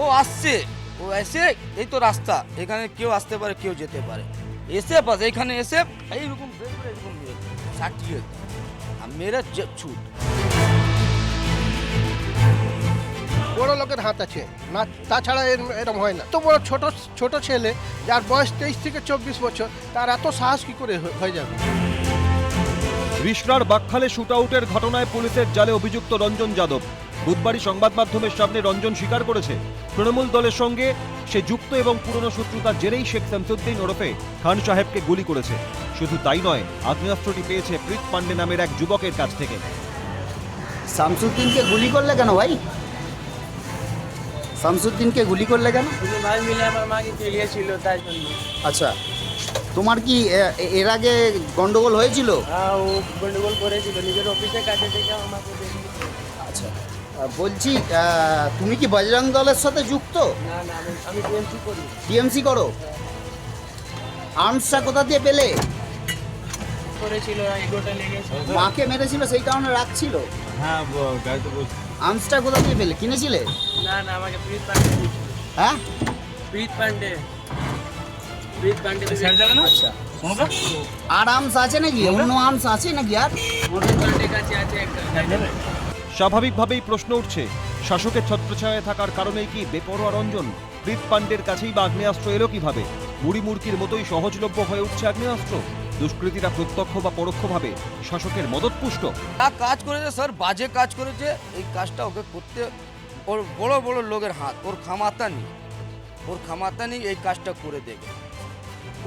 ও আসছে, ও এসে এই তো রাস্তা, এখানে কেউ আসতে পারে কেউ যেতে পারে, এসে বাস এখানে এসে এইরকম এরকম সাটিয়ে আর মেরে ছুট। বড় লোকের হাত আছে না, তাছাড়া এরকম হয় না। তো বড় ছোট ছোট ছেলে যার বয়স 23 থেকে 24 বছর, তার এত সাহস কি করে হয়ে যাবে? রিষড়ার বাকখালে শুটআউটের ঘটনায় পুলিশের জালে অভিযুক্ত রঞ্জন যাদব বুধবারই সংবাদ মাধ্যমের সামনে রঞ্জন স্বীকার করেছে তৃণমূল দলের সঙ্গে সে যুক্ত এবং পুরনো শত্রুতার জেরেই শেখ শামসুদ্দিন ওরফে খান সাহেবকে গুলি করেছে। শুধু তাই নয়, আগ্নেয়াস্ত্রটি পেয়েছে প্রীত পান্ডে নামের এক যুবকের কাছ থেকে। শামসুদ্দিনকে গুলি করলে কেন ভাই? শামসুদ্দিনকে গুলি করলে কেন? ভাই মিলে আমার মাকে খেলিয়েছিল তাই জন্য। আচ্ছা, তোমার কি এর আগে গন্ডগোল হয়েছিল? হ্যাঁ, ও গন্ডগোল করেছিল নিজের অফিসের কাছে থেকে আমাকে দেখিয়েছে। আচ্ছা, বলছি তুমি কি বজরং দলের সাথে যুক্ত? না না, আমি টিএমসি করি। টিএমসি করো? আর্মসটা কোথা দিয়ে পেলে? করেছিল, এগোটা লেগেছে। মাকে মেরেছিল সেই কারণে রাখছিল? হ্যাঁ, গাড়িতে বসে। আর্মসটা কোথা দিয়ে পেলে? কিনেছিলে? না না, আমাকে প্রীত পান্ডে দিয়েছিল। হ্যাঁ, প্রীত পান্ডে আচ্ছা। আর আর্মস আছে নাকি? অন্য আর্মস আছে নাকি? আর প্রীত পান্ডে কাছে আছে একটা। স্বাভাবিকভাবেই প্রশ্ন উঠছে, শাসকের ছত্রছায়ায় থাকার কারণেই কি বেপরোয়া রঞ্জন? প্রীত পান্ডের কাছেই বা আগ্নেয়াস্ত্র এলো কিভাবে? মুড়ি মুড়কির মতোই সহজলভ্য হয়ে উঠছে আগ্নেয়াস্ত্র। দুষ্কৃতীরা প্রত্যক্ষ বা পরোক্ষভাবে শাসকের মদতপুষ্ট। যা কাজ করেছে স্যার, বাজে কাজ করেছে, এই কাজটা ওকে করতে ওর বড় বড় লোকের হাত, ওর ক্ষমতা নেই এই কাজটা করে দেবে।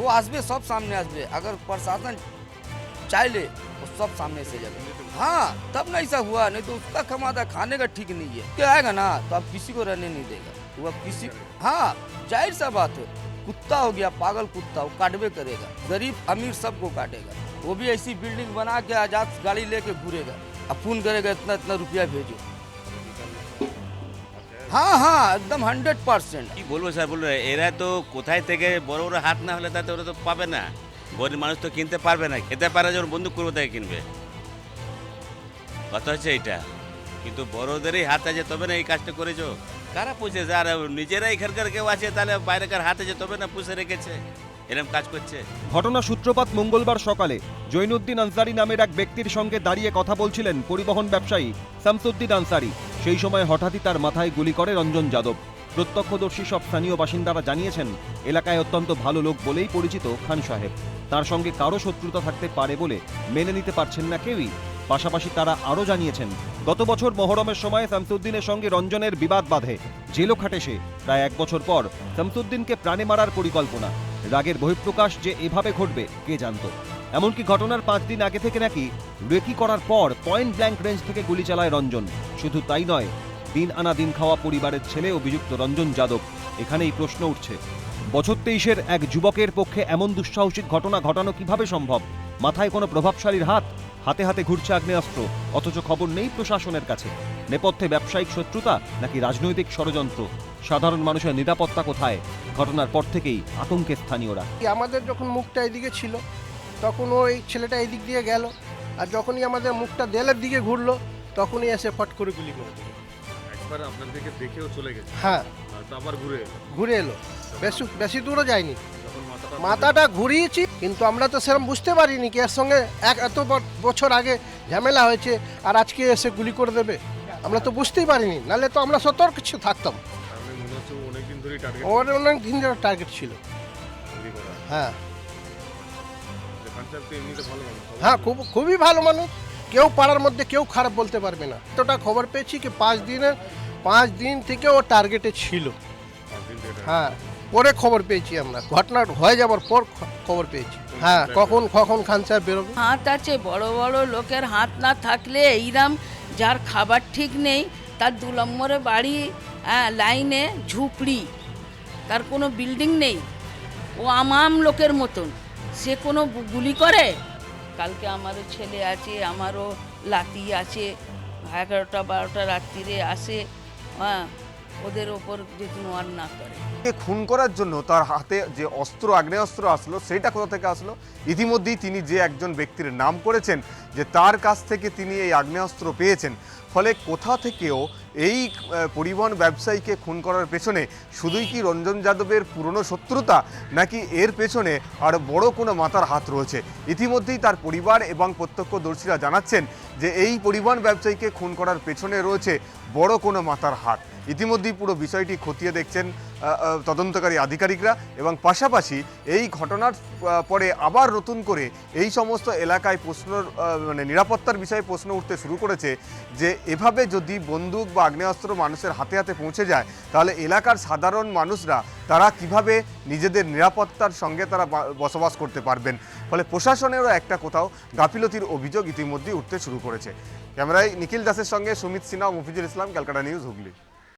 ও আসবে, সব সামনে আসবে, अगर प्रशासन चाहे वो सब सामने से जाए। हाँ, तब ना ऐसा हुआ, नहीं तो उसका क्षमता खाने का ठीक नहीं है, क्या आएगा ना तो अब किसी को रहने नहीं देगा वो, अब किसी। हाँ, जाहिर सा बात है, कुत्ता हो गया, पागल कुत्ता, वो काटवे करेगा, गरीब अमीर सबको काटेगा। वो भी ऐसी बिल्डिंग बना के आजाद गाड़ी लेके घूरेगा, अब फोन करेगा इतना इतना रुपया भेजो। हाँ हाँ, एकदम 100%। কি বলবো স্যার, বলবো এরা তো কোথায় থেকে বড় বড় হাত না হলে তাতে ওরা তো পাবে না, গরিব মানুষ তো কিনতে পারবে না, খেতে পারে যে ওর বন্দুক করবো তাকে কিনবে, কথা হচ্ছে এইটা। কিন্তু বড়দেরই হাত আছে তবে না এই কাজটা করেছো, কারা পুষেছে? আর নিজেরা এখানকার কেউ আছে তাহলে বাইরেকার হাতে যে তবে না পুষে রেখেছে, এরকম কাজ করছে। ঘটনা সূত্রপাত মঙ্গলবার সকালে জৈনুদ্দিন আনসারি নামের এক ব্যক্তির সঙ্গে দাঁড়িয়ে কথা বলছিলেন পরিবহন ব্যবসায়ী শামসুদ্দিন আনসারি। সেই সময় হঠাৎই তার মাথায় গুলি করে রঞ্জন যাদব। প্রত্যক্ষদর্শী সব স্থানীয় বাসিন্দারা জানিয়েছেন, এলাকায় অত্যন্ত ভালো লোক বলেই পরিচিত খান সাহেব। তার সঙ্গে কারো শত্রুতা থাকতে পারে বলে মেনে নিতে পারছেন না কেউই। পাশাপাশি তারা আরও জানিয়েছেন, গত বছর মহরমের সময় শামসুদ্দিনের সঙ্গে রঞ্জনের বিবাদ বাধে, জেলও খাটে সে। প্রায় 1 বছর পর শামসুদ্দিনকে প্রাণে মারার পরিকল্পনা। রাগের বহিঃপ্রকাশ যে এভাবে ঘটবে কে জানত? এমনকি ঘটনার 5 দিন আগে থেকে নাকি রেকি করার পর পয়েন্ট ব্ল্যাঙ্ক রেঞ্জ থেকে গুলি চালায় রঞ্জন। শুধু তাই নয়, দিন আনা দিন খাওয়া পরিবারের ছেলে অভিযুক্ত রঞ্জন যাদব। এখানেই প্রশ্ন উঠছে, বছর 23-এর এক যুবকের পক্ষে এমন দুঃসাহসিক ঘটনা ঘটানো কিভাবে সম্ভব? মাথায় কোনো প্রভাবশালীর হাত? হাতে হাতে ঘুরছে আগ্নেয়াস্ত্র, অথচ খবর নেই প্রশাসনের কাছে। নেপথ্যে ব্যবসায়িক শত্রুতা নাকি রাজনৈতিক ষড়যন্ত্র? সাধারণ মানুষের নিরাপত্তা কোথায়? ঘটনার পর থেকেই আতঙ্কে স্থানীয়রা। আমাদের যখন মুখটা এদিকে ছিল, তখন ওই ছেলেটা এদিক দিয়ে গেল, আর যখনই আমাদের মুখটা দেয়ালের দিকে ঘুরলো, তখনই এসে ফট করে গুলি করে দিল। একবার আপনাদেরকে দেখেও চলে গেছে। হ্যাঁ, আর তো আবার ঘুরে এলো, বেশি দূরও যায়নি। যখন মাথাটা ঘুরিয়েছি, কিন্তু আমরা তো সেরকম বুঝতে পারিনি কি এর সঙ্গে এত বছর আগে ঝামেলা হয়েছে আর আজকে এসে গুলি করে দেবে। আমরা তো বুঝতেই পারিনি, নাহলে তো আমরা সতর্ক কিছু থাকতাম। আমি মনে হচ্ছে অনেকদিন ধরেই টার্গেট অনেক দিন ধরে টার্গেট ছিল। করা। হ্যাঁ খান সাহেব তো এমনিতে ভালো মানুষ। হ্যাঁ, খুবই ভালো মানুষ, কেউ পাড়ার মধ্যে কেউ খারাপ বলতে পারবে না। এতটা খবর পেয়েছি কি 5 দিন থেকে ও টার্গেটে ছিল। 5 দিন ধরে। হ্যাঁ, পরে খবর পেয়েছি আমরা, ঘটনা হয়ে যাবার পর খবর পেয়েছি। হ্যাঁ, কখন খান সাহেব বেরোবে। হাত আছে, বড় বড় লোকের হাত না থাকলে এইরাম যার খাবার ঠিক নেই, তার 2 নম্বরে বাড়ি, লাইনে ঝুপড়ি, তার কোনো বিল্ডিং নেই, ও আম লোকের মতন, সে কোনো গুলি করে? কালকে আমারও ছেলে আছে, আমারও লাতি আছে, 11টা-12টা রাত্রিরে আসে, ওদের ওপর যে নোয়ার না করে। খুন করার জন্য তার হাতে যে অস্ত্র, আগ্নেয়াস্ত্র আসলো, সেটা কোথা থেকে আসলো? ইতিমধ্যেই তিনি যে একজন ব্যক্তির নাম করেছেন যে তার কাছ থেকে তিনি এই আগ্নেয়াস্ত্র পেয়েছেন, ফলে কোথা থেকেও এই পরিবহন ব্যবসায়ীকে খুন করার পেছনে শুধুই কি রঞ্জন যাদবের পুরনো শত্রুতা, নাকি এর পেছনে আর বড় কোনো মাথার হাত রয়েছে? ইতিমধ্যেই তার পরিবার এবং প্রত্যক্ষদর্শীরা জানাচ্ছেন যে এই পরিবহন ব্যবসায়ীকে খুন করার পেছনে রয়েছে বড় কোনো মাথার হাত। ইতিমধ্যেই পুরো বিষয়টি খতিয়ে দেখছেন তদন্তকারী আধিকারিকরা, এবং পাশাপাশি এই ঘটনার পরে আবার নতুন করে এই সমস্ত এলাকায় মানে নিরাপত্তার বিষয়ে প্রশ্ন উঠতে শুরু করেছে যে এভাবে যদি বন্দুক বা আগ্নেয়াস্ত্র মানুষের হাতে হাতে পৌঁছে যায় তাহলে এলাকার সাধারণ মানুষরা তারা কিভাবে নিজেদের নিরাপত্তার সঙ্গে তারা বসবাস করতে পারবেন। ফলে প্রশাসনেরও একটা কোথাও গাফিলতির অভিযোগ ইতিমধ্যেই উঠতে শুরু করেছে। ক্যামেরায় নিখিল দাসের সঙ্গে সুমিত সিনহা ও মফিজুল ইসলাম, ক্যালকাটা নিউজ, হুগলি।